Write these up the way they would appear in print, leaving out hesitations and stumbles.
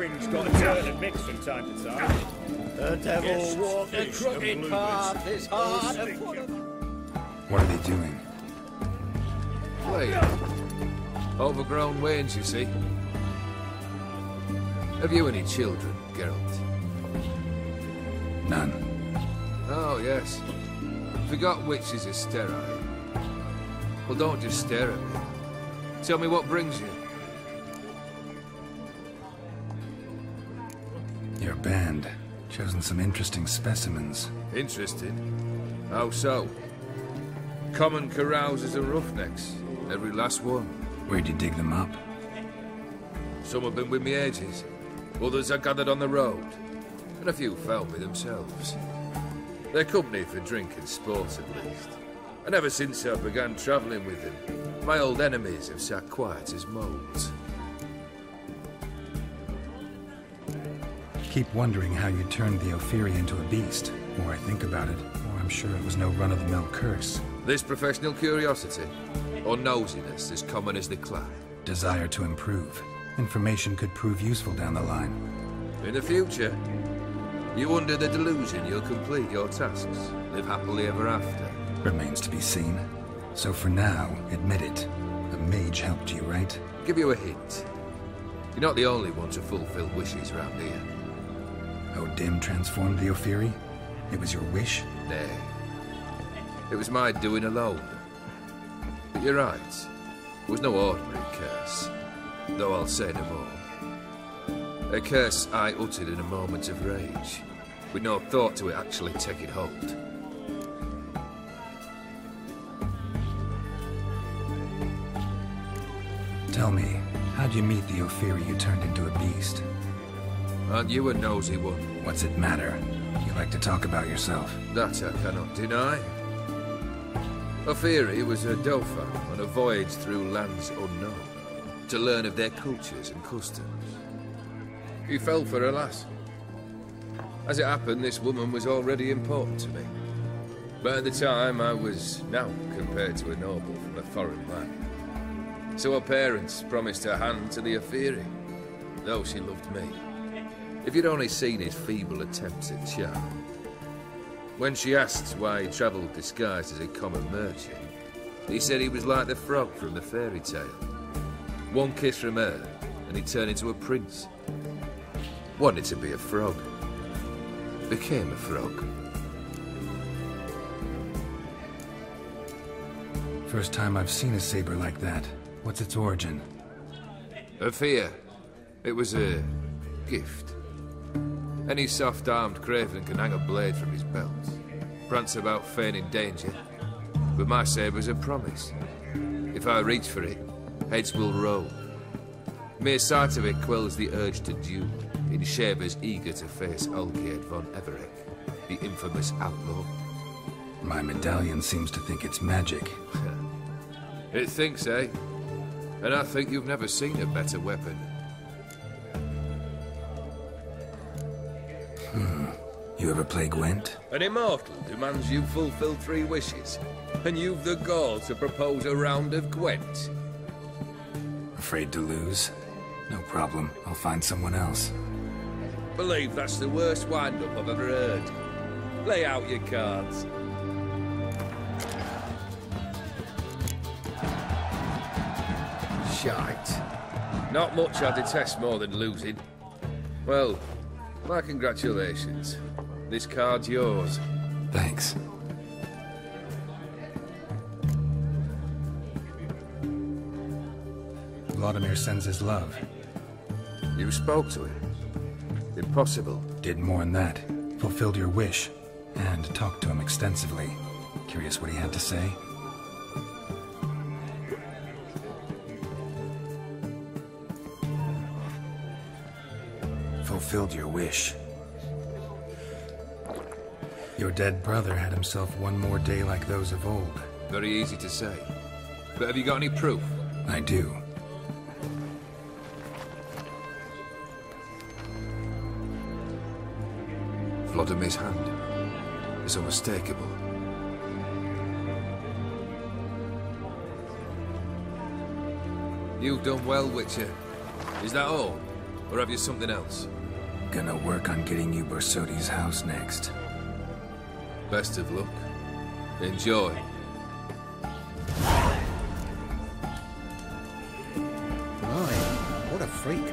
wind's got to turn and mix from time to time. The devil walked a crooked path, his heart a full of... What are they doing? Playing. Overgrown wains, you see. Have you any children, Geralt? None. Oh, yes. Forgot witches are sterile. Well, don't just stare at me. Tell me what brings you. Your band. Chosen some interesting specimens. Interesting? How so? Common carousers and roughnecks. Every last one. Where'd you dig them up? Some have been with me ages. Others I gathered on the road. And a few found me themselves. They're company for drink and sport, at least. And ever since I began travelling with them, my old enemies have sat quiet as moles. Keep wondering how you turned the Ophiri into a beast. The more I think about it, the more I'm sure it was no run-of-the-mill curse. This professional curiosity, or nosiness as common as the clan. Desire to improve. Information could prove useful down the line. In the future, you under the delusion you'll complete your tasks, live happily ever after. Remains to be seen. So for now, admit it. The mage helped you, right? Give you a hint. You're not the only one to fulfill wishes round here. O'Dim transformed the Ophiri? It was your wish? Nay. It was my doing alone. But you're right. It was no ordinary curse. Though I'll say no more. A curse I uttered in a moment of rage, with no thought to it actually taking hold. Tell me, how'd you meet the Ophiri you turned into a beast? Aren't you a nosy one? What's it matter? You like to talk about yourself. That I cannot deny. Ophiri was a Dauphin on a voyage through lands unknown, to learn of their cultures and customs. He fell for a lass. As it happened, this woman was already important to me. But at the time, I was now compared to a noble from a foreign land. So her parents promised her hand to the Ophiri, though she loved me. If you'd only seen his feeble attempts at charm. When she asked why he travelled disguised as a common merchant, he said he was like the frog from the fairy tale. One kiss from her, and he turned into a prince. Wanted to be a frog. Became a frog. First time I've seen a saber like that. What's its origin? A fear. It was a gift. Any soft-armed craven can hang a blade from his belt, prance about feigning danger, but my saber's a promise. If I reach for it, heads will roll. Mere sight of it quells the urge to duel, in shavers eager to face Olgierd von Everec, the infamous outlaw. My medallion seems to think it's magic. It thinks, eh? And I think you've never seen a better weapon. You ever play Gwent? An immortal demands you fulfill 3 wishes, and you've the gall to propose a round of Gwent. Afraid to lose? No problem. I'll find someone else. Believe that's the worst wind-up I've ever heard. Lay out your cards. Shite. Not much I detest more than losing. Well, my congratulations. This card's yours. Thanks. Vladimir sends his love. You spoke to him? Impossible. Did more than that. Fulfilled your wish. And talked to him extensively. Curious what he had to say? Fulfilled your wish. Your dead brother had himself one more day like those of old. Very easy to say. But have you got any proof? I do. Vladimir's hand is unmistakable. You've done well, Witcher. Is that all? Or have you something else? Gonna work on getting you Borsodi's house next. Best of luck. Enjoy. My, what a freak.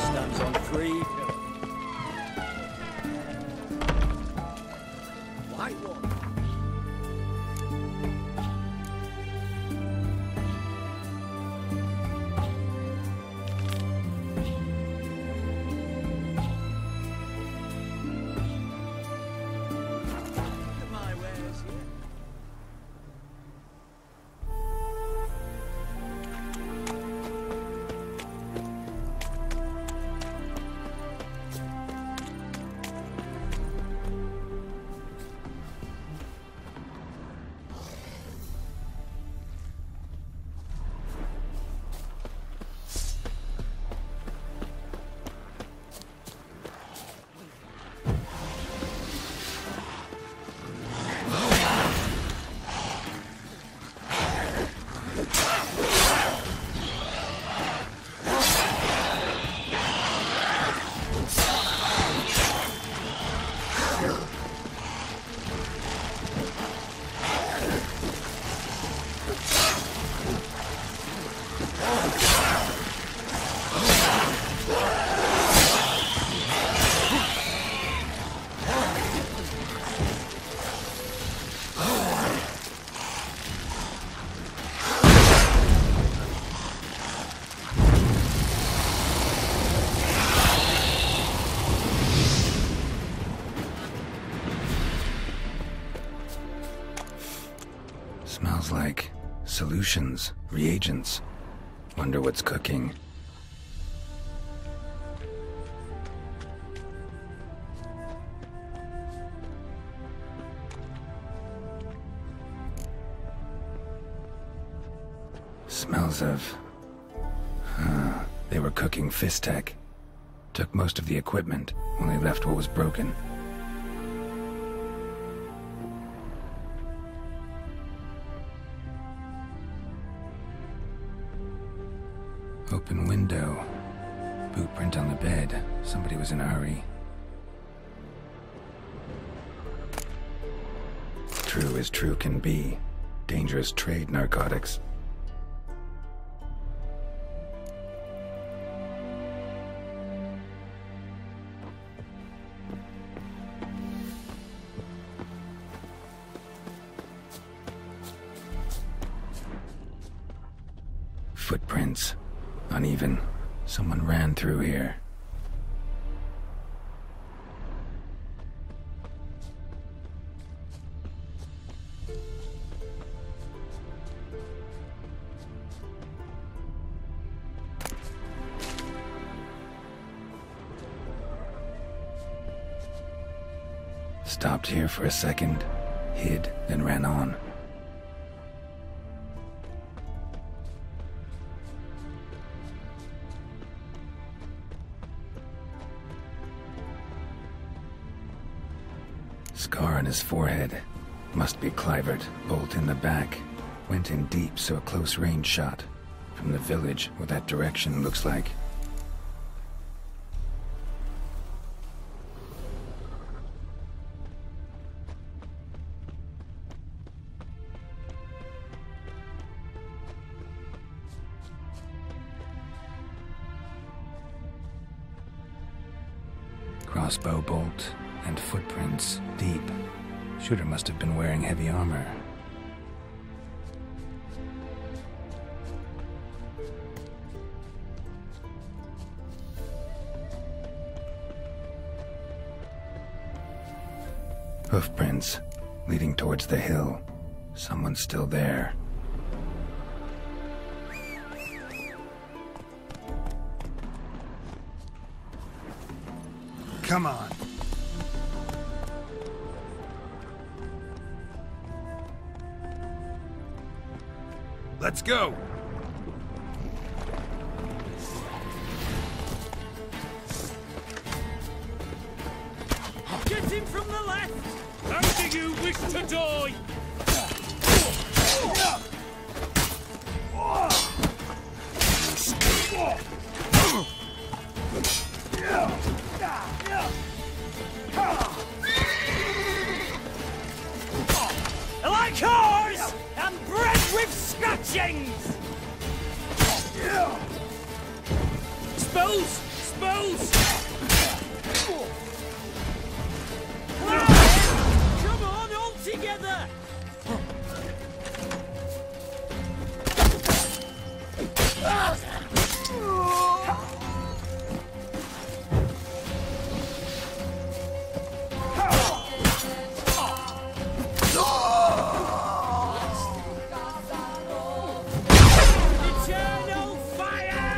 Stands on 3. White one. My wares here. Smells like solutions, reagents. Wonder what's cooking. Smells of... they were cooking Fistech. Took most of the equipment, only left what was broken. Open window. Boot print on the bed. Somebody was in a hurry. True as true can be. Dangerous trade, narcotics. Footprints. Uneven. Someone ran through here. Stopped here for a second, hid, then ran on. Scar on his forehead. Must be Clivert. Bolt in the back. Went in deep, so a close range shot. From the village, what that direction looks like. Crossbow bolt and footprints deep. Shooter must have been wearing heavy armor. Hoofprints leading towards the hill. Someone's still there. Come on. Let's go. Get him from the left! How do you wish to die? Jings! Spells! Spells! Come on, all together! Eternal fire!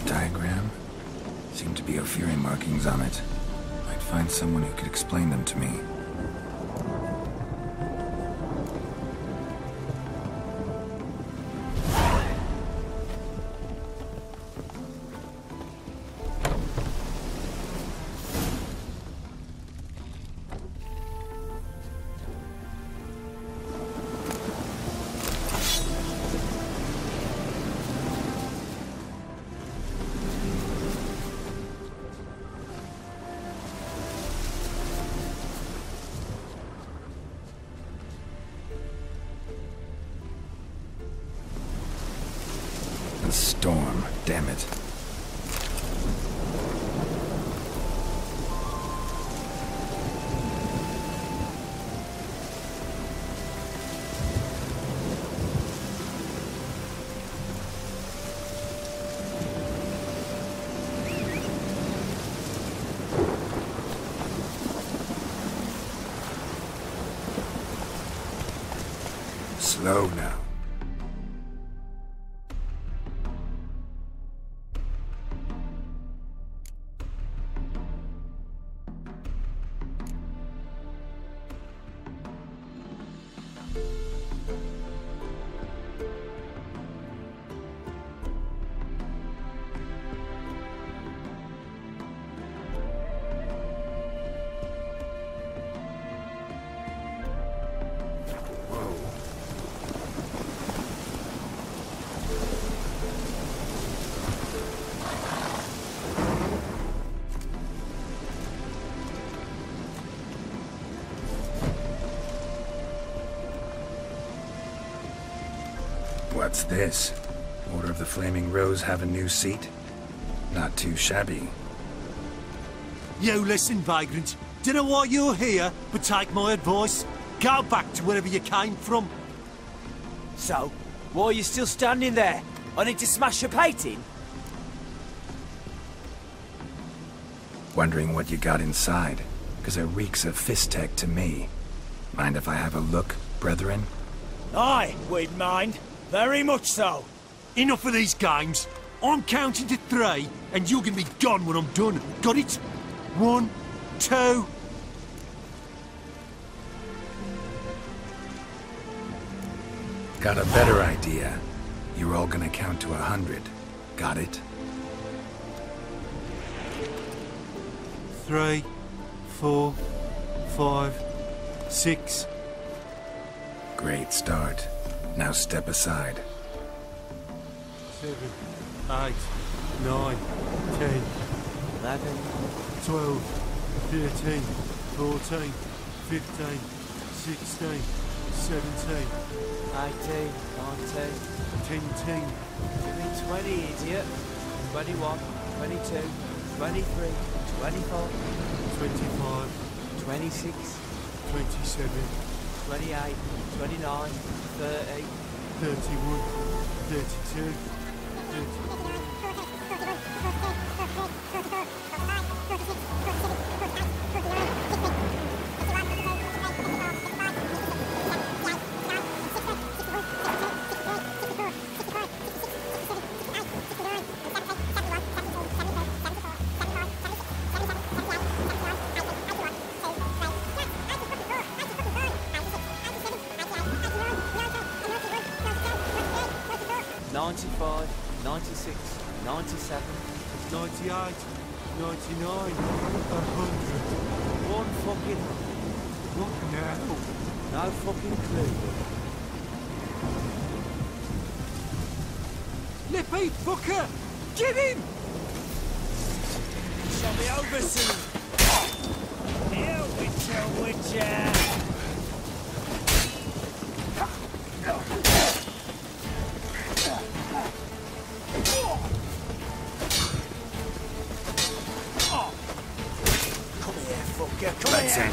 Diagram? Seem to be Ophiri markings on it. Might find someone who could explain them to me. The storm, damn it. Slow now. What's this? Order of the Flaming Rose have a new seat? Not too shabby. You listen, vagrant. Dunno why you're here, but take my advice. Go back to wherever you came from. So, why are you still standing there? I need to smash your painting? Wondering what you got inside, because it reeks of fist tech to me. Mind if I have a look, brethren? Aye, we'd mind. Very much so. Enough of these games. I'm counting to 3, and you're gonna be gone when I'm done. Got it? 1, 2... Got a better idea. You're all gonna count to 100. Got it? 3, 4, 5, 6... Great start. Now step aside. 7, 8, 9, 10, 11, 12, 13, 14, 15, 16, 17, 18, 19, 10. give me 20, idiot. 21, 22, 23, 24, 25, 26, 27, 28, 29, 30, 31, 32, 95, 96, 97, 98, 99, 100. one fucking... What now? No fucking clue. Lippy, fucker! Get him! Shall be over soon. Here, Witcher, Witcher! Come here, fucker, come here!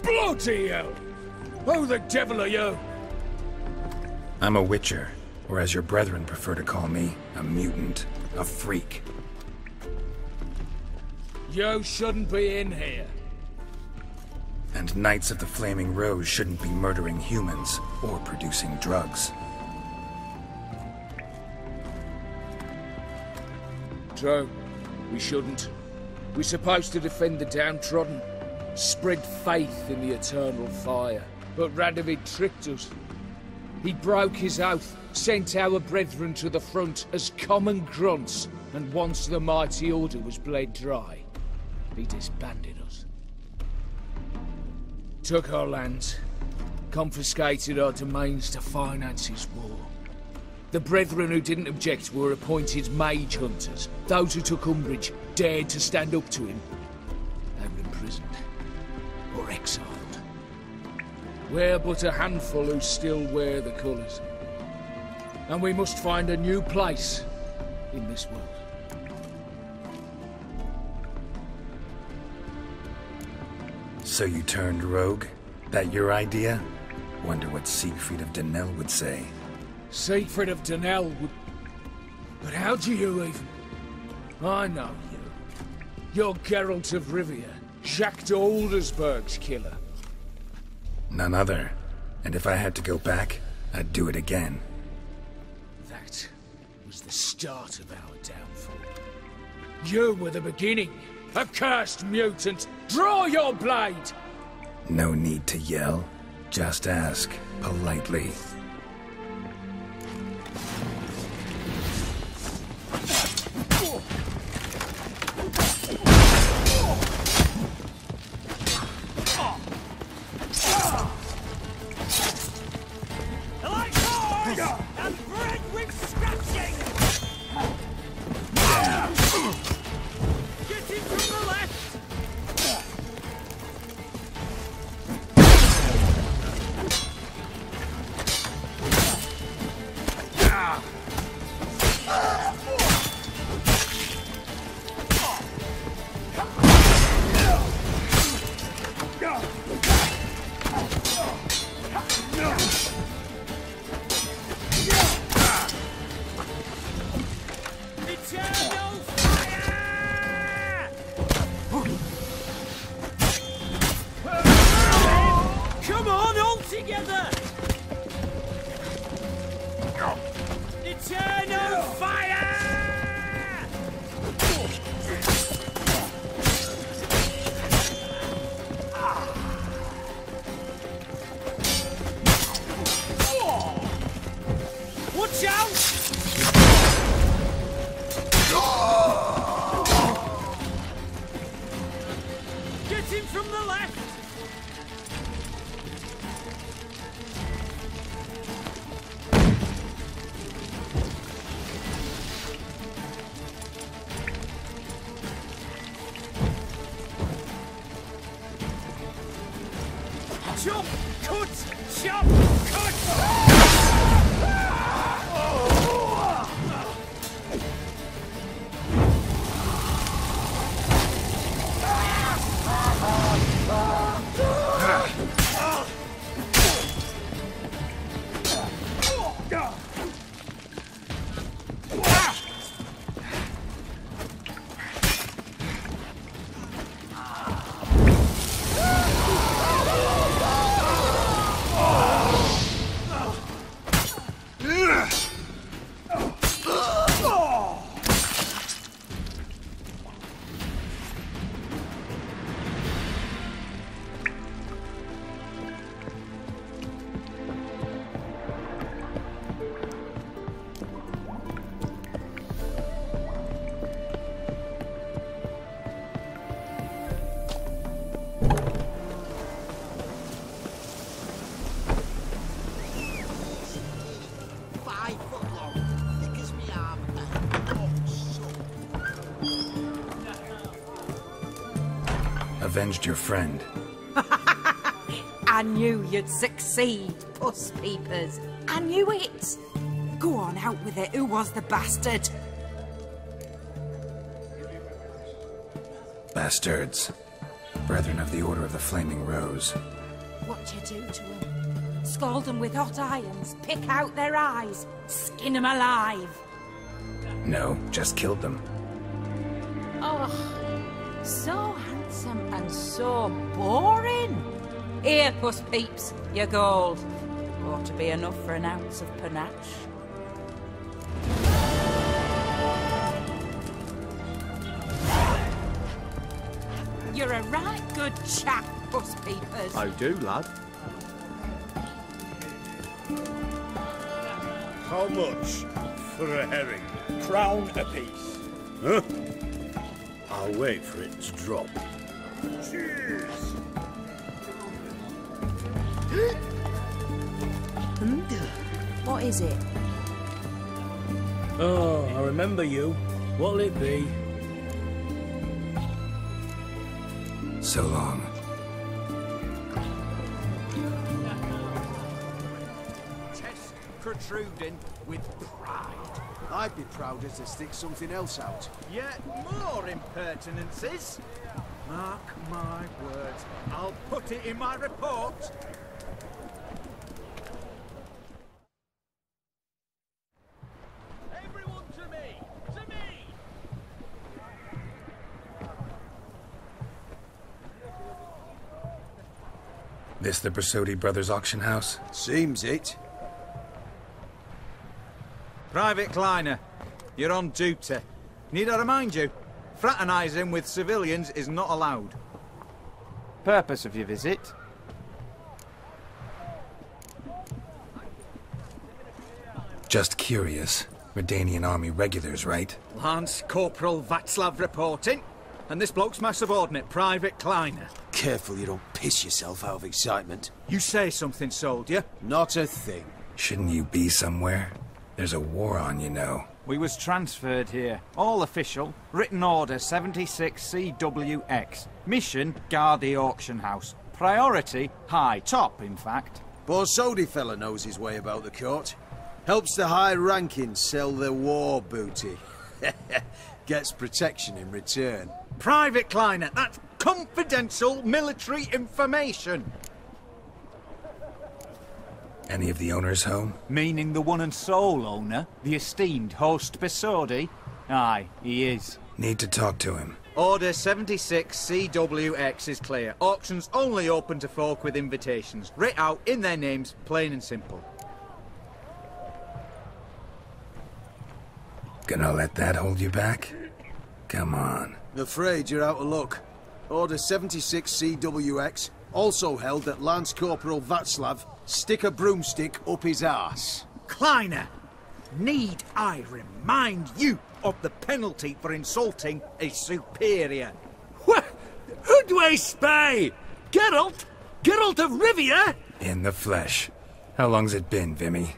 Bloody hell! Who the devil are you? I'm a witcher, or as your brethren prefer to call me, a mutant, a freak. You shouldn't be in here. And Knights of the Flaming Rose shouldn't be murdering humans or producing drugs. True. We shouldn't. We're supposed to defend the downtrodden, spread faith in the eternal fire. But Radovid tricked us. He broke his oath, sent our brethren to the front as common grunts, and once the mighty order was bled dry, he disbanded us. Took our lands, confiscated our domains to finance his war. The brethren who didn't object were appointed mage hunters. Those who took umbrage dared to stand up to him. They were imprisoned or exiled. We're but a handful who still wear the colours. And we must find a new place in this world. So you turned rogue? That your idea? Wonder what Siegfried of Denel would say. Siegfried of Denel would... But how do you even... I know you. You're Geralt of Rivia, Jacques de Aldersberg's killer. None other. And if I had to go back, I'd do it again. That was the start of our downfall. You were the beginning. Accursed mutant! Draw your blade! No need to yell. Just ask, politely. Chop! Cut! Chop! Cut! Avenged your friend. I knew you'd succeed, Puss Peepers. I knew it. Go on, out with it. Who was the bastard? Bastards. Brethren of the Order of the Flaming Rose. What'd you do to them? Scald them with hot irons, pick out their eyes, skin them alive. No, just killed them. Oh, so handsome and so boring. Here, Puss Peeps, your gold. Ought to be enough for an ounce of panache. You're a right good chap, Puss Peepers. I do, lad. How much for a herring? Crown apiece. Huh? I'll wait for it to drop. Cheers! What is it? Oh, I remember you. What'll it be? So long. Chest protruding with pride. I'd be prouder to stick something else out. Yet more impertinences. Mark my words, I'll put it in my report. Everyone to me! To me! This the Brasodi Brothers auction house? Seems it. Private Kleiner, you're on duty. Need I remind you? Fraternising with civilians is not allowed. Purpose of your visit? Just curious. Redanian army regulars, right? Lance Corporal Václav reporting. And this bloke's my subordinate, Private Kleiner. Careful you don't piss yourself out of excitement. You say something, soldier. Not a thing. Shouldn't you be somewhere? There's a war on, you know. We was transferred here. All official. Written order 76 CWX. Mission, guard the auction house. Priority, high. Top, in fact. Borsodi fella knows his way about the court. Helps the high rankings sell their war booty. Gets protection in return. Private Kleiner, that's confidential military information. Any of the owners home? Meaning the one and sole owner, the esteemed host Besodi? Aye, he is. Need to talk to him. Order 76 CWX is clear. Auctions only open to folk with invitations. Writ out in their names, plain and simple. Gonna let that hold you back? Come on. Afraid you're out of luck. Order 76 CWX, also held that Lance Corporal Václav stick a broomstick up his arse. Kleiner, need I remind you of the penalty for insulting a superior? What? Who do I spy? Geralt? Geralt of Rivia? In the flesh. How long's it been, Vimy?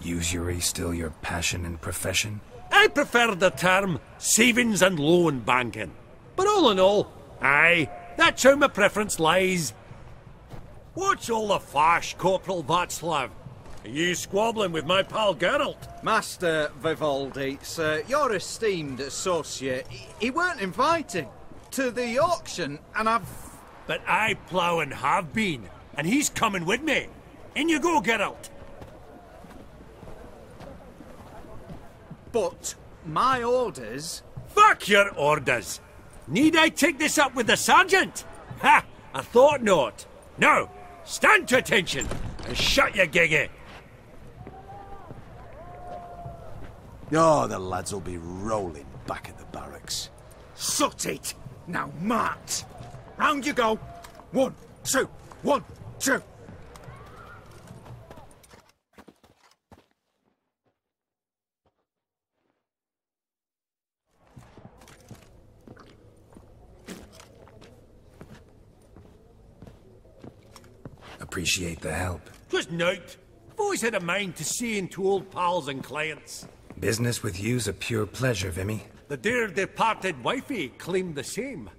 Usury still your passion and profession? I prefer the term savings and loan banking. But all in all, aye, that's how my preference lies. What's all the fash, Corporal Václav? Are you squabbling with my pal Geralt? Master Vivaldi, sir, your esteemed associate, he weren't invited to the auction, and I've... But I plough and have been, and he's coming with me. In you go, Geralt. But my orders... Fuck your orders! Need I take this up with the sergeant? Ha! I thought not. Now, stand to attention and shut your giggy. Oh, the lads will be rolling back at the barracks. Sut it! Now march! Round you go! 1, 2, 1, 2! Appreciate the help. Just note, I've always had a mind to see into old pals and clients. Business with you's a pure pleasure, Vimy. The dear departed wifey claimed the same.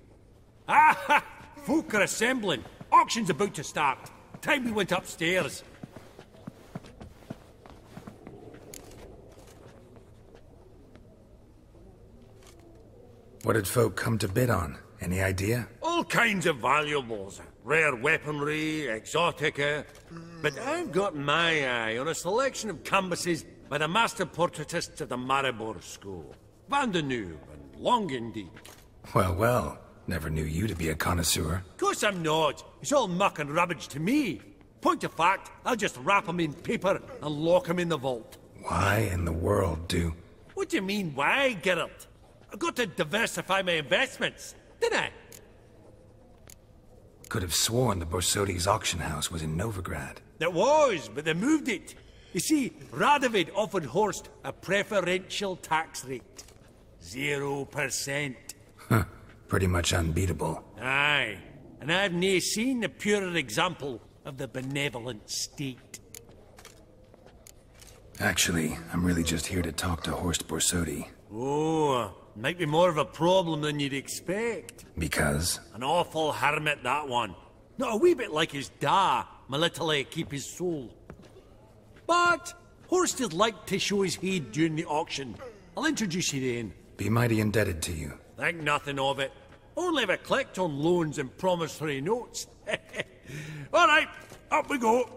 Ah ha! Folk are assembling. Auction's about to start. Time we went upstairs. What did folk come to bid on? Any idea? All kinds of valuables. Rare weaponry, exotica. But I've got my eye on a selection of canvases by the master portraitists of the Maribor School. Van de Nieuw and Longendiek. Well, well. Never knew you to be a connoisseur. Of course I'm not. It's all muck and rubbish to me. Point of fact, I'll just wrap 'em in paper and lock 'em in the vault. Why in the world do... What do you mean, why, Geralt? I've got to diversify my investments, didn't I? Could have sworn the Borsodi's auction house was in Novigrad. It was, but they moved it. You see, Radovid offered Horst a preferential tax rate. 0%. Huh. Pretty much unbeatable. Aye. And I've nae seen a purer example of the benevolent state. Actually, I'm really just here to talk to Horst Borsodi. Oh, might be more of a problem than you'd expect. Because? An awful hermit, that one. Not a wee bit like his da, my little keep his soul. But Horst is like to show his head during the auction. I'll introduce you then. Be mighty indebted to you. Think nothing of it. Only if I collect on loans and promissory notes. All right, up we go.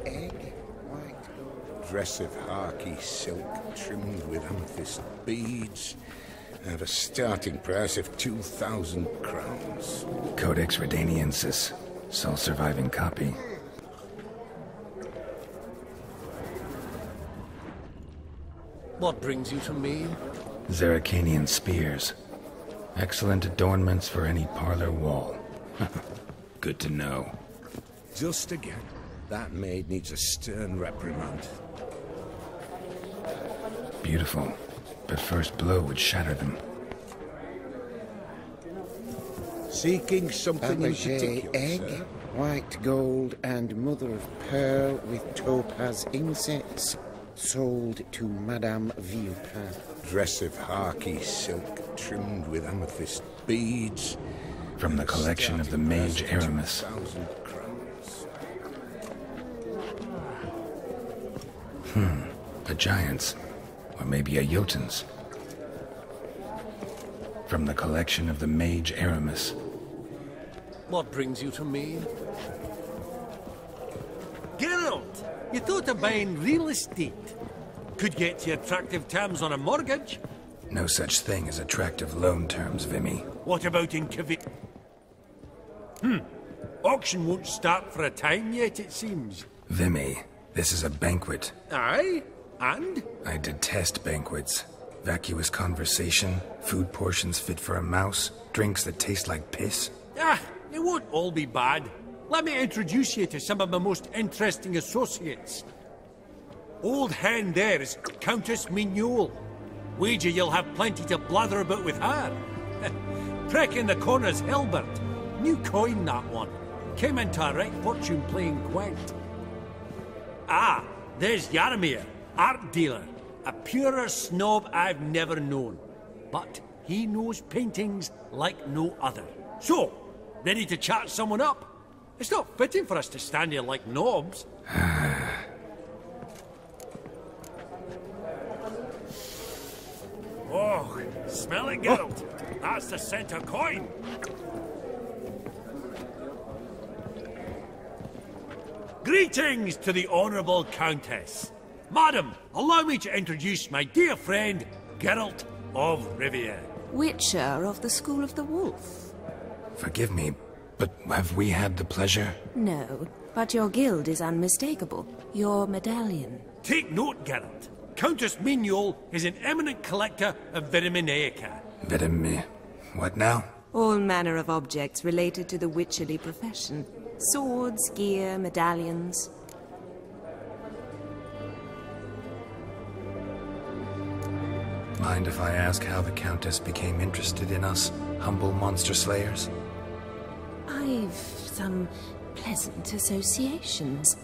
Egg, white, dress of harky silk trimmed with amethyst beads, at a starting price of 2,000 crowns. Codex Redaniensis, sole surviving copy. What brings you to me? Zeracanian spears. Excellent adornments for any parlor wall. Good to know. Just again, that maid needs a stern reprimand. Beautiful, but first blow would shatter them. Seeking something in particular, egg, sir? white gold, and mother of pearl with topaz insets. Sold to Madame Villepin. Dress of harky silk trimmed with amethyst beads. From the collection of the mage Aramis. 2,000 crowns. A giant's. Or maybe a Jotun's. From the collection of the mage Aramis. What brings you to me? Geralt! You thought of buying real estate. Could get you attractive terms on a mortgage. No such thing as attractive loan terms, Vimy. What about in Kivik? Auction won't start for a time yet, it seems. Vimy, this is a banquet. Aye? And? I detest banquets. Vacuous conversation, food portions fit for a mouse, drinks that taste like piss. Ah, it won't all be bad. Let me introduce you to some of my most interesting associates. Old hen there is Countess Mignole. Wager you'll have plenty to blather about with her. Prick in the corner's Hilbert. New coin, that one. Came into a right fortune playing Gwent. Ah, there's Jaromir, art dealer. A purer snob I've never known. But he knows paintings like no other. So, ready to chat someone up? It's not fitting for us to stand here like knobs. Oh, smell it, Geralt. That's the scent of coin. Greetings to the Honourable Countess. Madam, allow me to introduce my dear friend, Geralt of Rivia. Witcher of the School of the Wolf. Forgive me, but have we had the pleasure? No, but your guild is unmistakable. Your medallion. Take note, Geralt. Countess Mignol is an eminent collector of Vitaminaica. What now? All manner of objects related to the witcherly profession. Swords, gear, medallions. Mind if I ask how the Countess became interested in us, humble monster slayers? I've some pleasant associations,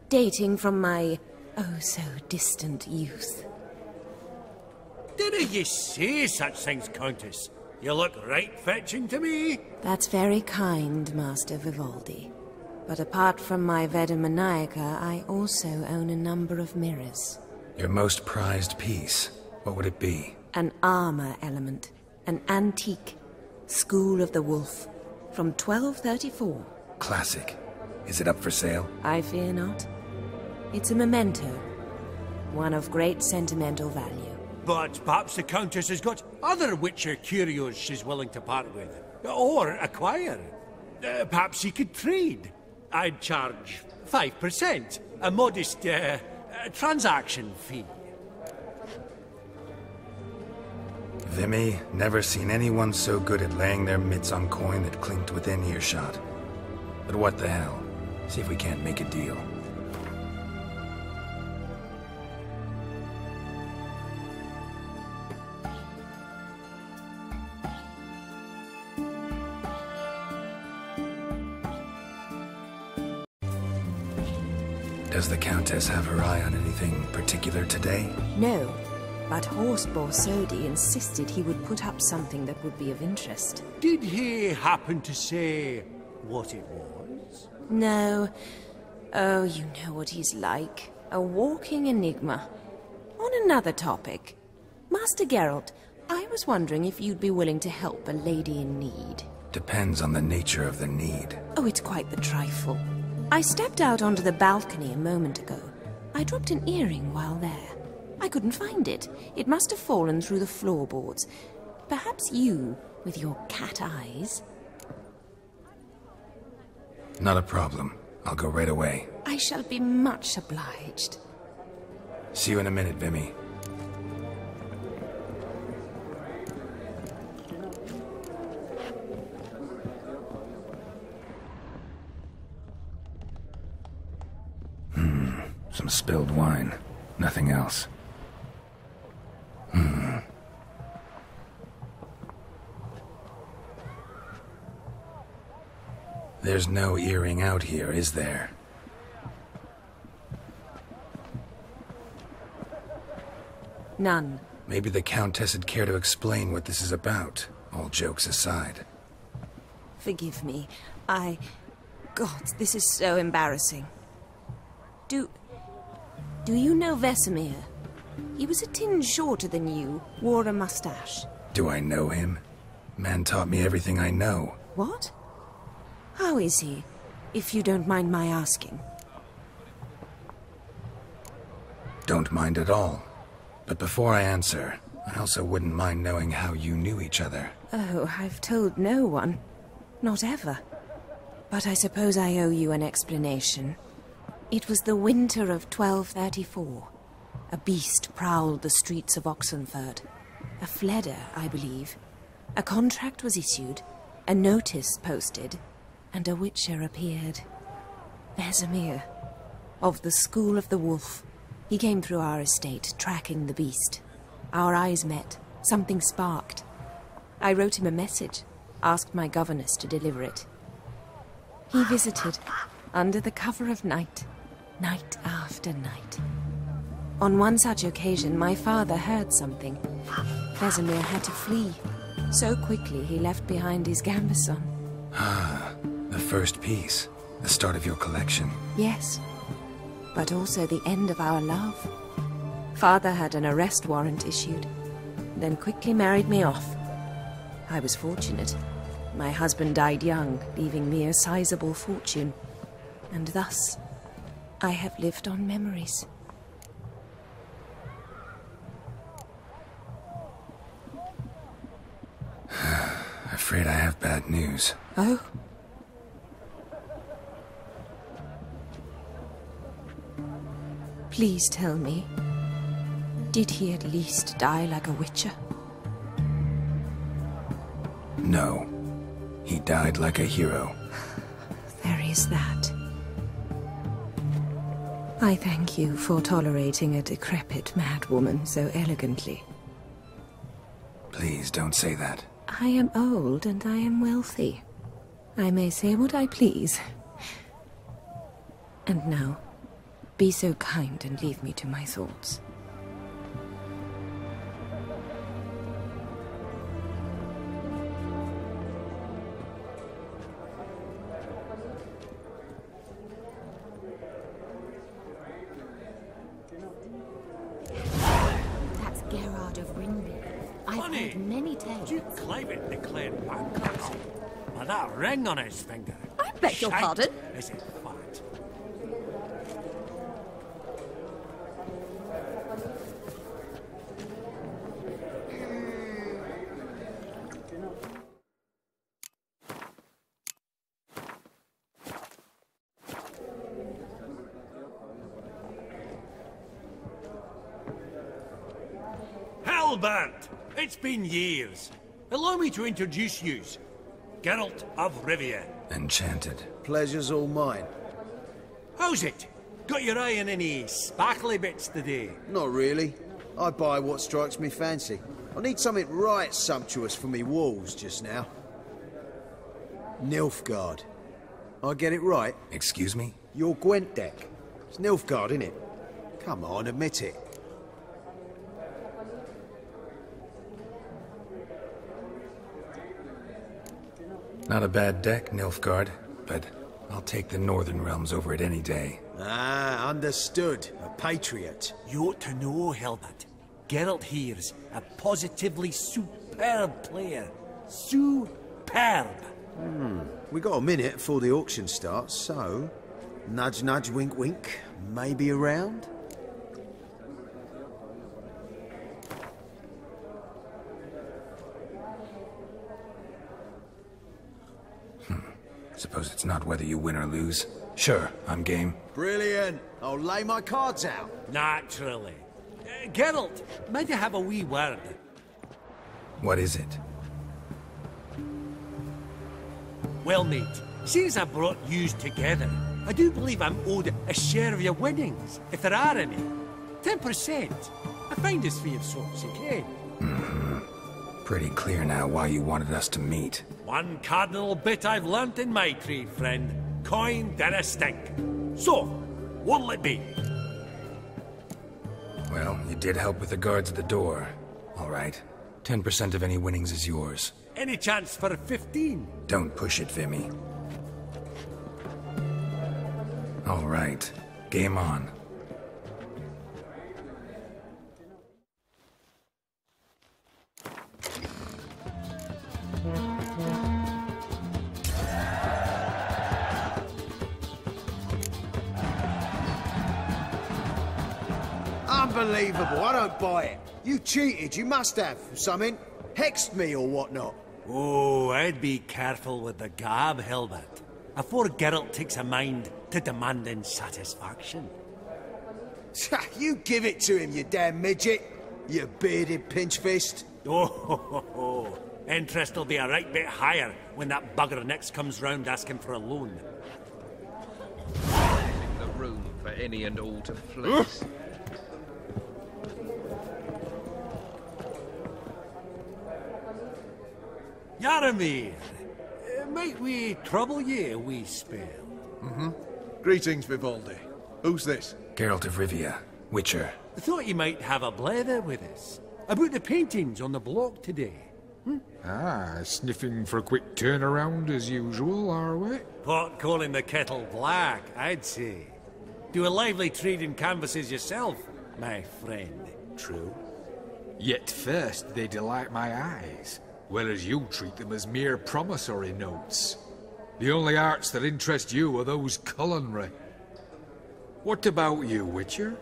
dating from my oh-so-distant youth. Didn't you say such things, Countess? You look right fetching to me. That's very kind, Master Vivaldi. But apart from my Vitaminaica, I also own a number of mirrors. Your most prized piece, what would it be? An armor element. An antique. School of the Wolf. From 1234. Classic. Is it up for sale? I fear not. It's a memento. One of great sentimental value. But perhaps the Countess has got other Witcher curios she's willing to part with. Or acquire. Perhaps she could trade. I'd charge 5%. A modest, transaction fee. Vimy, never seen anyone so good at laying their mitts on coin that clinked within earshot. But what the hell? See if we can't make a deal. Does the Countess have her eye on anything particular today? No, but Horst Borsodi insisted he would put up something that would be of interest. Did he happen to say what it was? No. Oh, you know what he's like. A walking enigma. On another topic. Master Geralt, I was wondering if you'd be willing to help a lady in need. Depends on the nature of the need. Oh, it's quite the trifle. I stepped out onto the balcony a moment ago. I dropped an earring while there. I couldn't find it. It must have fallen through the floorboards. Perhaps you, with your cat eyes... Not a problem. I'll go right away. I shall be much obliged. See you in a minute, Vimy. Some spilled wine. Nothing else. There's no earring out here, is there? None. Maybe the Countess would care to explain what this is about, all jokes aside. Forgive me. God, this is so embarrassing. Do you know Vesemir? He was a tinge shorter than you, wore a mustache. Do I know him? Man taught me everything I know. What? How is he, if you don't mind my asking? Don't mind at all. But before I answer, I also wouldn't mind knowing how you knew each other. Oh, I've told no one. Not ever. But I suppose I owe you an explanation. It was the winter of 1234. A beast prowled the streets of Oxenford. A fledder, I believe. A contract was issued, a notice posted, and a witcher appeared. Vesemir, of the School of the Wolf. He came through our estate, tracking the beast. Our eyes met. Something sparked. I wrote him a message, asked my governess to deliver it. He visited, under the cover of night, night after night. On one such occasion, my father heard something. Vesemir had to flee. So quickly he left behind his gambeson. Ah, the first piece. The start of your collection? Yes, but also the end of our love. Father had an arrest warrant issued, then quickly married me off. I was fortunate. My husband died young, leaving me a sizable fortune. And thus, I have lived on memories. Afraid I have bad news. Oh? Please tell me, did he at least die like a witcher? No. He died like a hero. There is that. I thank you for tolerating a decrepit madwoman so elegantly. Please don't say that. I am old and I am wealthy. I may say what I please. And now, be so kind and leave me to my thoughts. That's Gerard of Ringby. I've heard many tales. Duke Clement declared bankruptcy. With that ring on his finger. I beg your pardon? Is it fat? Hellbent! It's been years. Allow me to introduce yous. Geralt of Rivia. Enchanted. Pleasure's all mine. How's it? Got your eye on any sparkly bits today? Not really. I buy what strikes me fancy. I need something right sumptuous for me walls just now. Nilfgaard. I get it right? Excuse me? Your Gwent deck. It's Nilfgaard, innit? Come on, admit it. Not a bad deck, Nilfgaard, but I'll take the Northern Realms over it any day. Ah, understood. A patriot. You ought to know, Helmut. Geralt here's a positively superb player. Superb! We got a minute before the auction starts, so... Nudge, nudge, wink, wink. Maybe around? Suppose it's not whether you win or lose. Sure, I'm game. Brilliant. I'll lay my cards out. Naturally. Geralt, might I have a wee word? What is it? Well, mate, since I brought yous together, I do believe I'm owed a share of your winnings, if there are any. 10%. I find this for your sorts, okay? Pretty clear now why you wanted us to meet. One cardinal bit I've learnt in my trade, friend. Coin dinna stink. So, what'll it be? Well, you did help with the guards at the door. All right. 10% of any winnings is yours. Any chance for 15? Don't push it, Vimy. All right. Game on. Unbelievable, I don't buy it. You cheated, you must have, something. Hexed me or whatnot. Oh, I'd be careful with the gab, Helmut. Afore Geralt takes a mind to demanding satisfaction. You give it to him, you damn midget. You bearded pinchfist. Oh, interest will be a right bit higher when that bugger next comes round asking for a loan. The room for any and all to flex. Yaramir, might we trouble ye a wee spell? Greetings, Vivaldi. Who's this? Geralt of Rivia, Witcher. I thought you might have a blether with us. About the paintings on the block today. Ah, sniffing for a quick turnaround as usual, are we? Pot calling the kettle black, I'd say. Do a lively trade in canvases yourself, my friend. True. Yet first they delight my eyes, whereas you treat them as mere promissory notes. The only arts that interest you are those culinary. What about you, Witcher?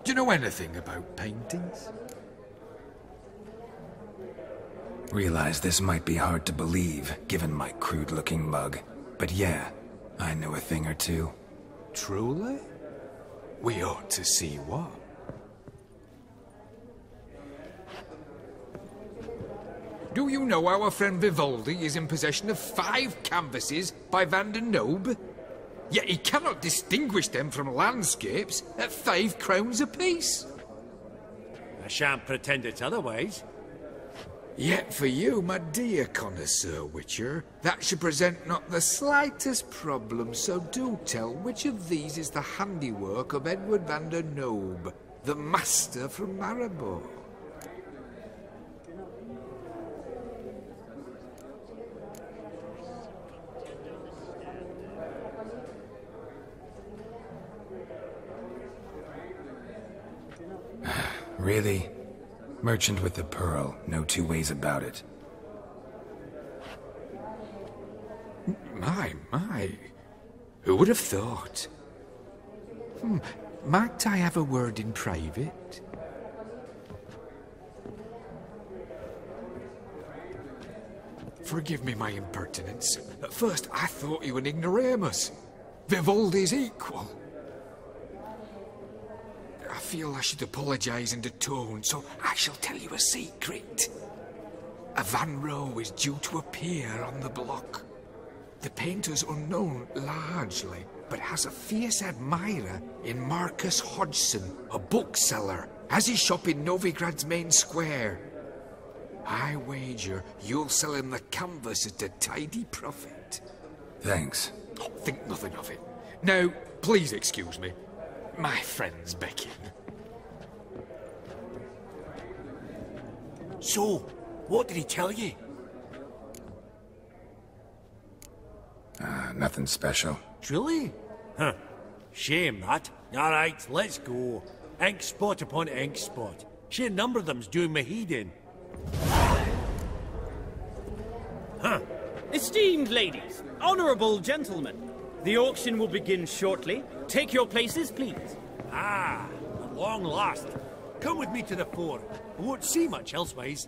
Do you know anything about paintings? Realize this might be hard to believe, given my crude-looking mug. But yeah, I know a thing or two. Truly? We ought to see what. Do you know our friend Vivaldi is in possession of 5 canvases by Van der Nobe? Yet he cannot distinguish them from landscapes at 5 crowns apiece. I shan't pretend it's otherwise. Yet for you, my dear connoisseur Witcher, that should present not the slightest problem, so do tell which of these is the handiwork of Edward van der Nobe, the master from Maribor. Really? Merchant with the pearl, no two ways about it. My. Who would have thought? Might I have a word in private? Forgive me my impertinence. At first I thought you an ignoramus. Vivaldi's equal. I feel I should apologize and atone, so I shall tell you a secret. A Van Rohe is due to appear on the block. The painter's unknown, largely, but has a fierce admirer in Marcus Hodgson, a bookseller, has his shop in Novigrad's main square. I wager you'll sell him the canvas at a tidy profit. Thanks. Oh, think nothing of it. Now, please excuse me. My friend's beckon. So, what did he tell you? Nothing special. Truly? Huh. Shame that. Alright, let's go. Ink spot upon ink spot. Sheer number of them's doing me heed in. Huh. Esteemed ladies, honourable gentlemen, the auction will begin shortly. Take your places, please. Ah, at long last. Come with me to the fore. I won't see much elsewise.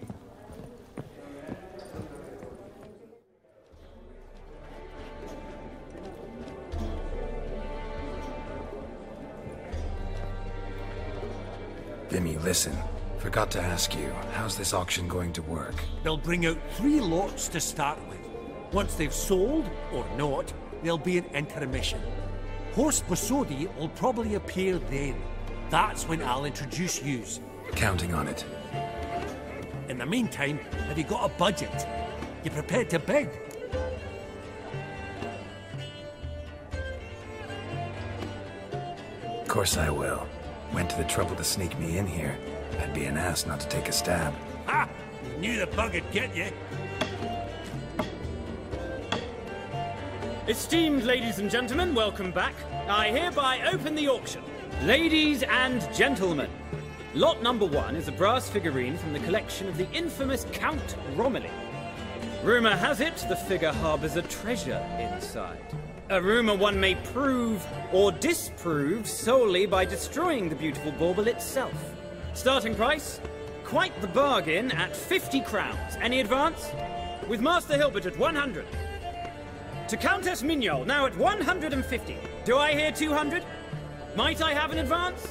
Vimy, listen. Forgot to ask you, how's this auction going to work? They'll bring out 3 lots to start with. Once they've sold, or not, there'll be an intermission. Horst Bosodi will probably appear then. That's when I'll introduce yous. Counting on it. In the meantime, have you got a budget? You prepared to bid? Of course I will. Went to the trouble to sneak me in here. I'd be an ass not to take a stab. Ha! You knew the bug would get you. Esteemed ladies and gentlemen, welcome back. I hereby open the auction. Ladies and gentlemen, lot number 1 is a brass figurine from the collection of the infamous Count Romilly. Rumour has it the figure harbours a treasure inside. A rumour one may prove or disprove solely by destroying the beautiful bauble itself. Starting price? Quite the bargain at 50 crowns. Any advance? With Master Hilbert at 100. To Countess Mignol, now at 150. Do I hear 200? Might I have an advance?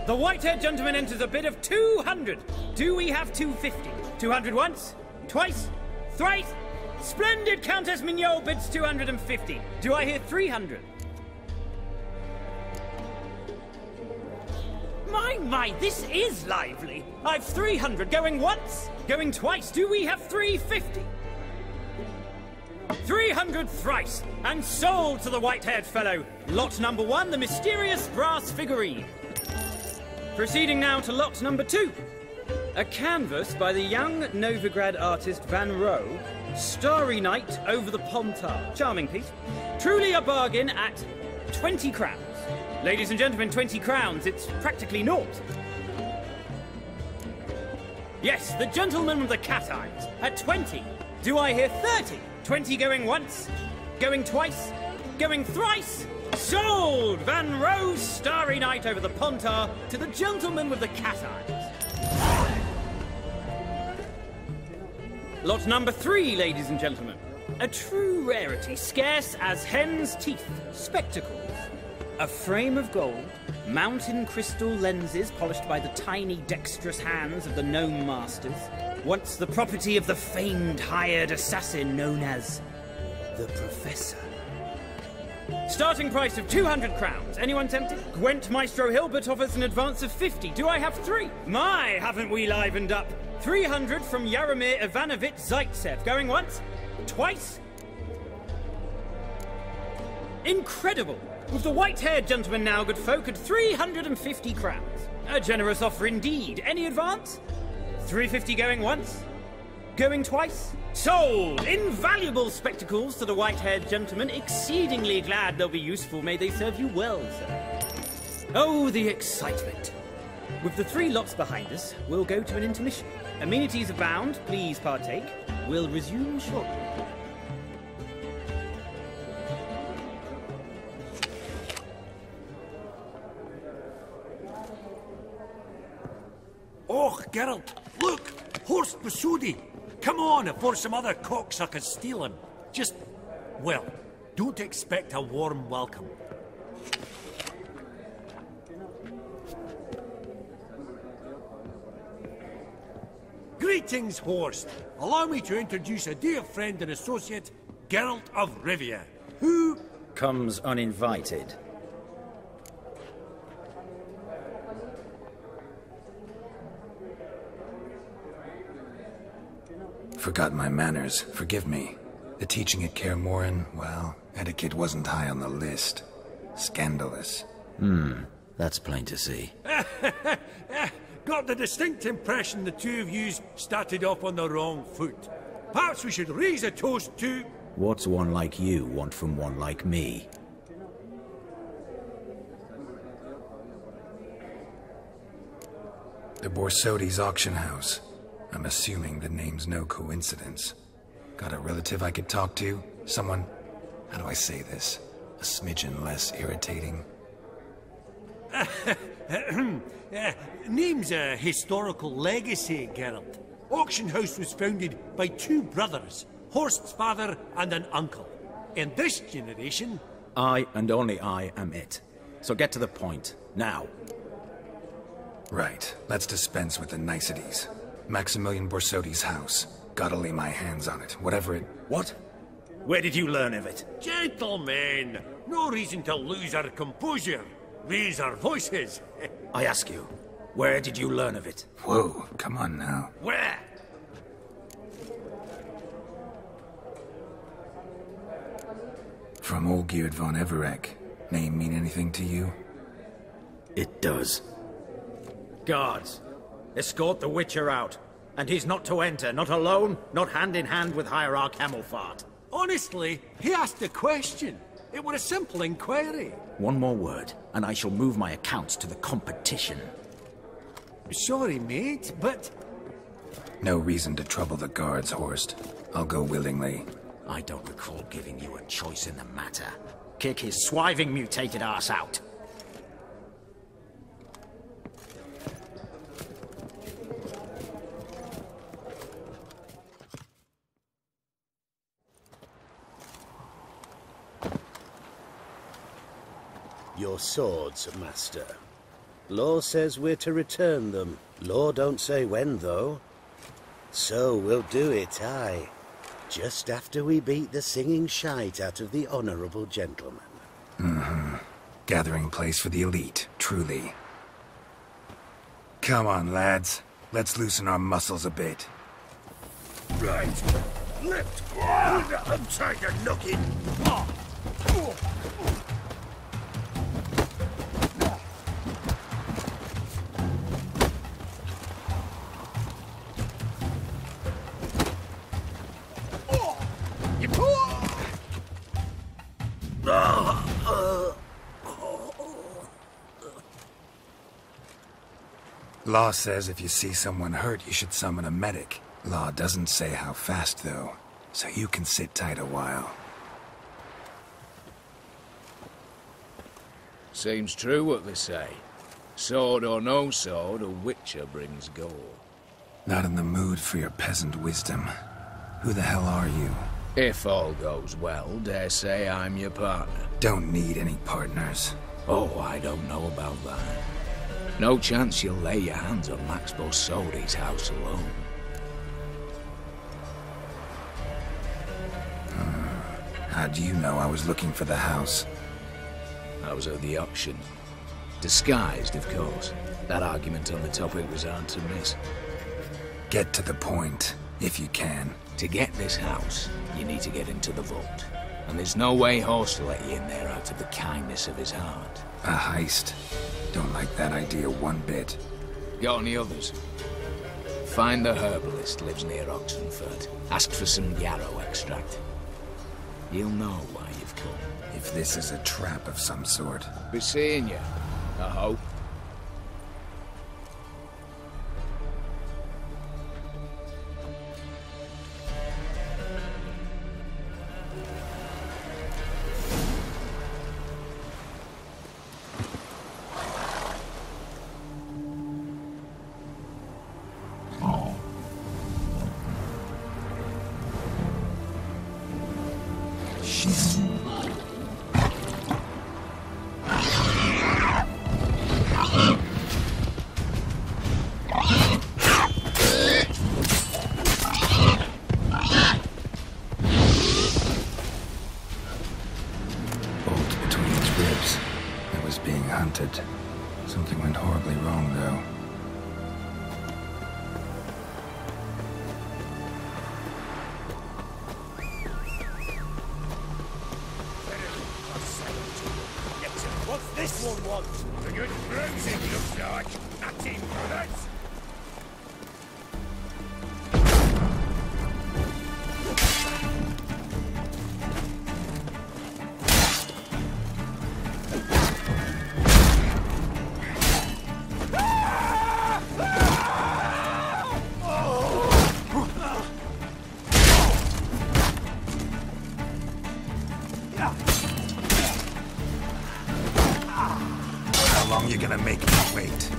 The white-haired gentleman enters a bid of 200. Do we have 250? 200 once? Twice? Thrice? Splendid Countess Mignol bids 250. Do I hear 300? My, this is lively. I've 300 going once, going twice. Do we have 350? 300 thrice, and sold to the white-haired fellow. Lot number 1, the mysterious brass figurine. Proceeding now to lot number 2. A canvas by the young Novigrad artist Van Rohe, Starry Night over the Pontar. Charming piece. Truly a bargain at 20 crowns. Ladies and gentlemen, 20 crowns. It's practically naught. Yes, the gentleman with the cat eyes at 20. Do I hear 30? 20 going once, going twice, going thrice. Sold! Van Rohe's Starry Night over the Pontar to the gentleman with the cat eyes. Lot number 3, ladies and gentlemen. A true rarity, scarce as hen's teeth. Spectacles. A frame of gold, mountain crystal lenses polished by the tiny, dexterous hands of the gnome masters. Once the property of the famed hired assassin known as the Professor. Starting price of 200 crowns. Anyone tempted? Gwent Maestro Hilbert offers an advance of 50. Do I have 3? My, haven't we livened up? 300 from Yaromir Ivanovich Zaitsev. Going once? Twice? Incredible! With the white-haired gentleman now, good folk, at 350 crowns. A generous offer indeed. Any advance? 350 going once? Going twice? Sold! Invaluable spectacles to the white-haired gentleman. Exceedingly glad they'll be useful. May they serve you well, sir. Oh, the excitement. With the 3 lots behind us, we'll go to an intermission. Amenities abound. Please partake. We'll resume shortly. Oh, Geralt, look! Horst Basudi! Come on, before some other cocksuckers steal him. Just, well, don't expect a warm welcome. Greetings, Horst. Allow me to introduce a dear friend and associate, Geralt of Rivia, who... comes uninvited. Forgot my manners. Forgive me. The teaching at Kaer Morhen, well, etiquette wasn't high on the list. Scandalous. That's plain to see. Got the distinct impression the two of yous started off on the wrong foot. Perhaps we should raise a toast to... What's one like you want from one like me? The Borsodi's auction house. I'm assuming the name's no coincidence. Got a relative I could talk to? Someone, how do I say this? A smidgen less irritating? Name's a historical legacy, Geralt. Auction house was founded by 2 brothers, Horst's father and an uncle. In this generation... I and only I am it. So get to the point, now. Right, let's dispense with the niceties. Maximilian Borsodi's house. Gotta lay my hands on it, whatever it... What? Where did you learn of it? Gentlemen, no reason to lose our composure. Raise our voices. I ask you, where did you learn of it? Whoa, come on now. Where? From Olgierd von Everec. Name mean anything to you? It does. Guards, escort the Witcher out. And he's not to enter, not alone, not hand in hand with Hierarch Hamilfart. Honestly, he asked a question. It was a simple inquiry. One more word, and I shall move my accounts to the competition. Sorry, mate, but... No reason to trouble the guards, Horst. I'll go willingly. I don't recall giving you a choice in the matter. Kick his swiving mutated ass out. Your swords, Master. Law says we're to return them. Law don't say when, though. So we'll do it, aye. Just after we beat the singing shite out of the honourable gentleman. Gathering place for the elite, truly. Come on, lads. Let's loosen our muscles a bit. Right. Left. I'm tired of knocking. Law says if you see someone hurt, you should summon a medic. Law doesn't say how fast, though, so you can sit tight a while. Seems true what they say. Sword or no sword, a witcher brings gore. Not in the mood for your peasant wisdom. Who the hell are you? If all goes well, dare say I'm your partner. Don't need any partners. Oh, I don't know about that. No chance you'll lay your hands on Max Bosodi's house alone. How do you know I was looking for the house? I was at the auction. Disguised, of course. That argument on the topic was hard to miss. Get to the point, if you can. To get this house, you need to get into the vault. And there's no way Horst will let you in there out of the kindness of his heart. A heist. Don't like that idea one bit. Got any others? Find the herbalist, lives near Oxenford. Ask for some yarrow extract. You'll know why you've come. If this is a trap of some sort. Be seeing you, I hope. Something went horribly wrong, though. What's this one want? A good bruising, looks like. At him, brothers. How long you gonna make me wait?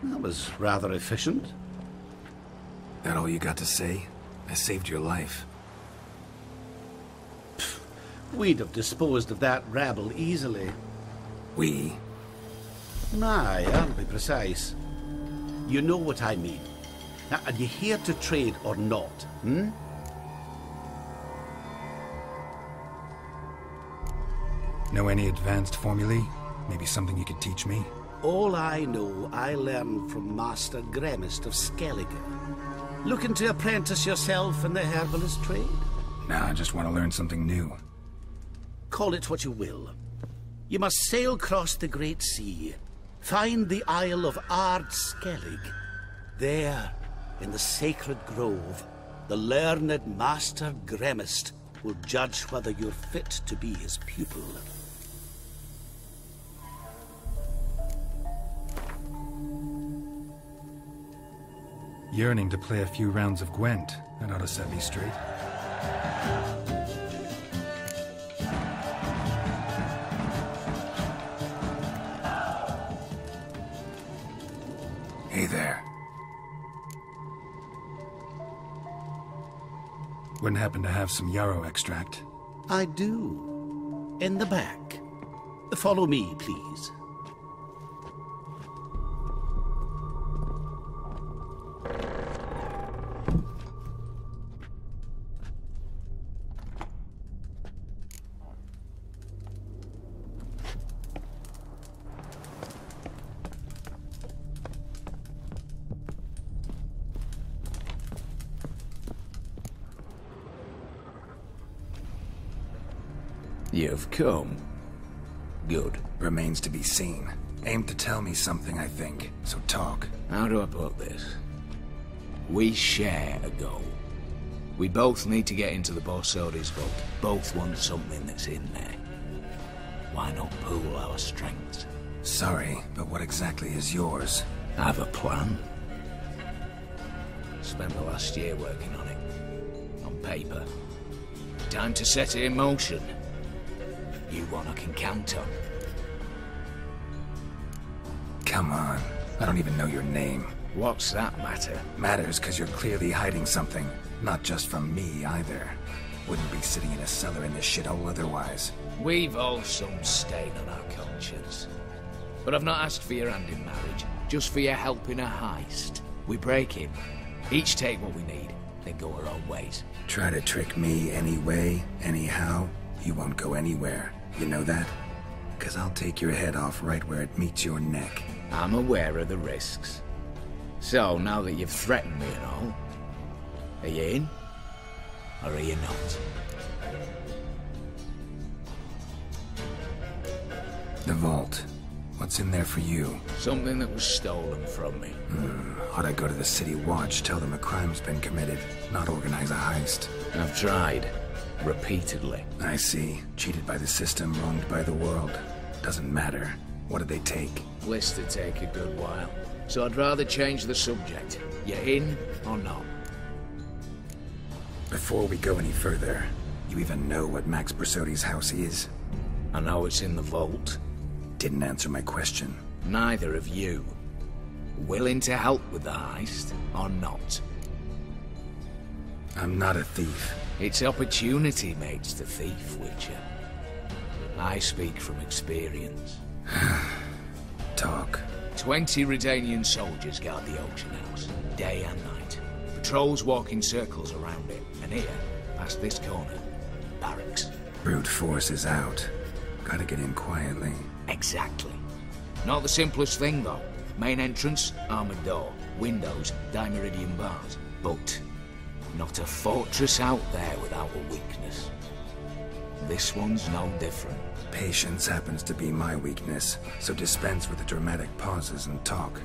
That was rather efficient. That all you got to say? I saved your life. We'd have disposed of that rabble easily. We? Aye, I'll be precise. You know what I mean. Now, are you here to trade or not, hmm? Know any advanced formulae? Maybe something you could teach me? All I know, I learned from Master Gremist of Skellige. Looking to apprentice yourself in the herbalist trade? Nah, I just want to learn something new. Call it what you will. You must sail across the Great Sea, find the Isle of Ard Skellig. There, in the sacred grove, the learned Master Gremist will judge whether you're fit to be his pupil. Yearning to play a few rounds of Gwent. That ought to set me straight. Hey there. Wouldn't happen to have some yarrow extract? I do. In the back. Follow me, please. You've come. Good. Remains to be seen. Aim to tell me something, I think. So talk. How do I put this? We share a goal. We both need to get into the Borsodi's vault. Both want something that's in there. Why not pool our strengths? Sorry, but what exactly is yours? I have a plan. Spent the last year working on it. On paper. Time to set it in motion. You one I can count on. Come on. I don't even know your name. What's that matter? Matters because you're clearly hiding something. Not just from me, either. Wouldn't be sitting in a cellar in this shithole otherwise. We've all some stain on our conscience. But I've not asked for your hand in marriage, just for your help in a heist. We break in, each take what we need, then go our own ways. Try to trick me anyway, anyhow, you won't go anywhere. You know that? Because I'll take your head off right where it meets your neck. I'm aware of the risks. So, now that you've threatened me and all, are you in? Or are you not? The vault. What's in there for you? Something that was stolen from me. Ought I go to the City Watch, tell them a crime's been committed, not organize a heist? I've tried. Repeatedly. I see. Cheated by the system, wronged by the world. Doesn't matter. What did they take? List to take a good while. So I'd rather change the subject. You in or not? Before we go any further, you even know what Max Brasodi's house is? I know it's in the vault. Didn't answer my question. Neither of you. Willing to help with the heist, or not? I'm not a thief. It's opportunity makes the thief, Witcher. I speak from experience. Talk. 20 Redanian soldiers guard the auction house, day and night. Patrols walk in circles around it, and here, past this corner, barracks. Brute force is out. Gotta get in quietly. Exactly. Not the simplest thing, though. Main entrance, armored door. Windows, dimeridian bars. But not a fortress out there without a weakness. This one's no different. Patience happens to be my weakness, so dispense with the dramatic pauses and talk.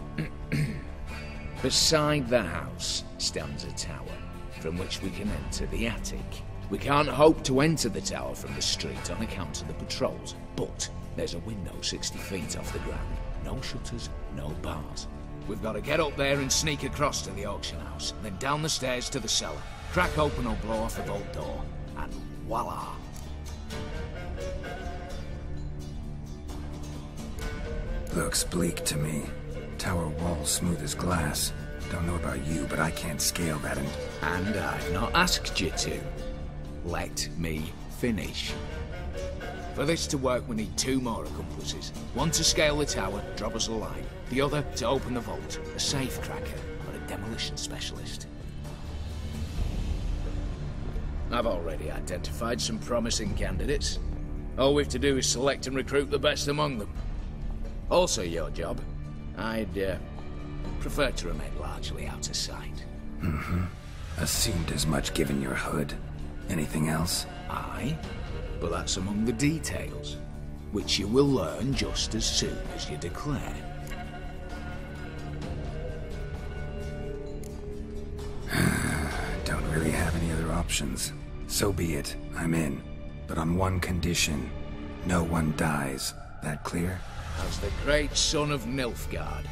Beside the house stands a tower, from which we can enter the attic. We can't hope to enter the tower from the street on account of the patrols, but there's a window 60 feet off the ground. No shutters, no bars. We've got to get up there and sneak across to the auction house, then down the stairs to the cellar, crack open or blow off the vault door, and voila! Looks bleak to me. Tower wall smooth as glass. Don't know about you, but I can't scale that and I've not asked you to. Let me finish. For this to work, we need 2 more accomplices. One to scale the tower, drop us a line. The other to open the vault, a safe cracker or a demolition specialist. I've already identified some promising candidates. All we've to do is select and recruit the best among them. Also your job. I'd prefer to remain largely out of sight. Assumed as much given your hood. Anything else? Aye, but that's among the details, which you will learn just as soon as you declare. Don't really have any other options. So be it, I'm in. But on one condition. No one dies. That clear? As the great son of Nilfgaard.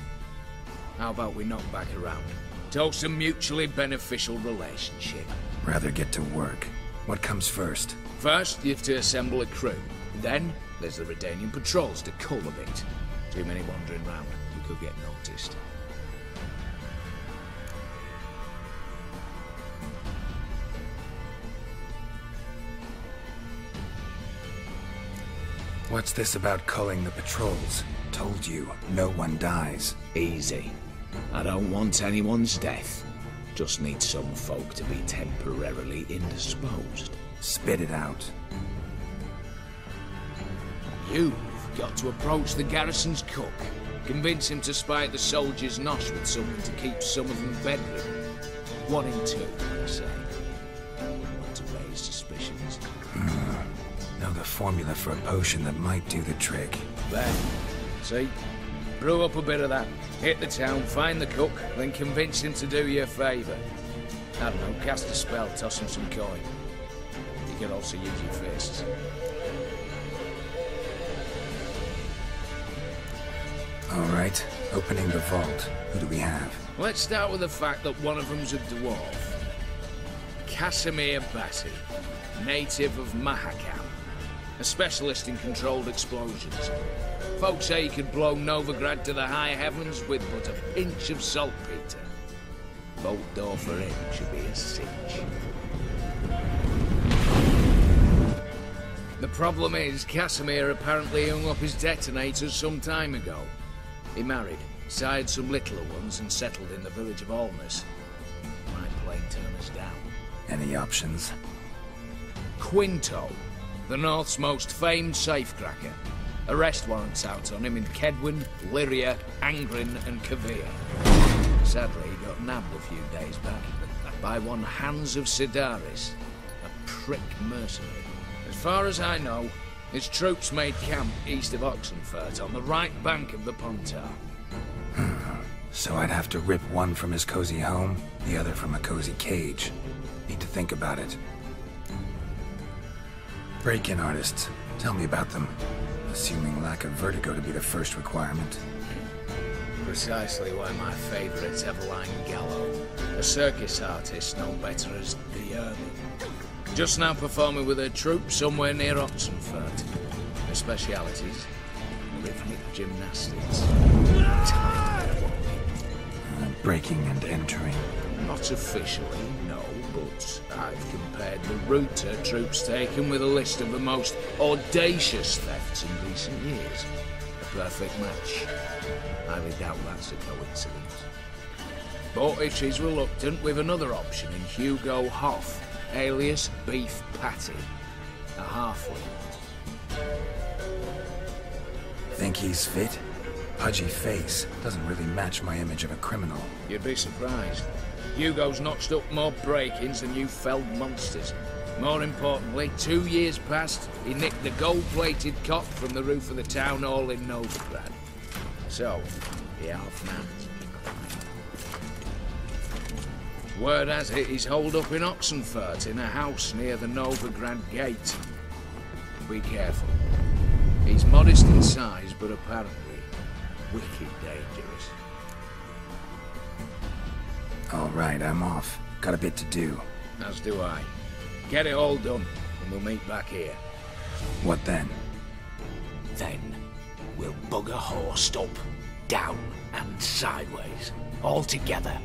How about we knock back around? Toast a mutually beneficial relationship. Rather get to work. What comes first? First, you have to assemble a crew. Then, there's the Redanian patrols to cull a bit. Too many wandering round. We could get noticed. What's this about culling the patrols? Told you, no one dies. Easy. I don't want anyone's death. Just need some folk to be temporarily indisposed. Spit it out. You've got to approach the garrison's cook. Convince him to spite the soldiers' nosh with something to keep some of them bedridden. 1 in 2, I say. Want to raise suspicions. Know the formula for a potion that might do the trick. There. See? Brew up a bit of that. Hit the town, find the cook, then convince him to do you a favour. I don't know, cast a spell, toss him some coin. You can also use your fists. Alright, opening the vault. Who do we have? Let's start with the fact that one of them's a dwarf. Casimir Bassi, native of Mahakam. A specialist in controlled explosions. Folks say he could blow Novigrad to the high heavens with but a pinch of saltpeter. Vault door for him should be a cinch. The problem is, Casimir apparently hung up his detonators some time ago. He married, sired some littler ones, and settled in the village of Alness. Might plain turn us down. Any options? Quinto, the North's most famed safecracker. Arrest warrants out on him in Kedwin, Lyria, Angrin, and Kavir. Sadly, he got nabbed a few days back by one Hans of Sidaris, a prick mercenary. As far as I know, his troops made camp east of Oxenfurt on the right bank of the Pontar. So I'd have to rip one from his cozy home, the other from a cozy cage. Need to think about it. Break-in artists. Tell me about them. Assuming lack of vertigo to be the first requirement. Precisely why my favourite's Eveline Gallo, a circus artist known better as the Ermine. Just now performing with her troupe somewhere near Oxenfurt. Her specialities: rhythmic gymnastics. Breaking and entering. Not officially, no, but I've compared the route her troop's taken with a list of the most audacious thefts in recent years. A perfect match. Highly doubt that's a coincidence. But if she's reluctant, we've another option in Hugo Hoff, alias Beef Patty, a halfling. Think he's fit? Pudgy face doesn't really match my image of a criminal. You'd be surprised. Hugo's notched up more break-ins than you felled monsters. More importantly, 2 years past, he nicked the gold-plated cot from the roof of the town hall in Novigrad. So, he half-mans. Word has it he's holed up in Oxenfurt in a house near the Novigrad gate. Be careful. He's modest in size, but apparently wicked dangerous. All right, I'm off. Got a bit to do. As do I. Get it all done, and we'll meet back here. What then? Then, we'll bugger horsed up, down, and sideways. All together.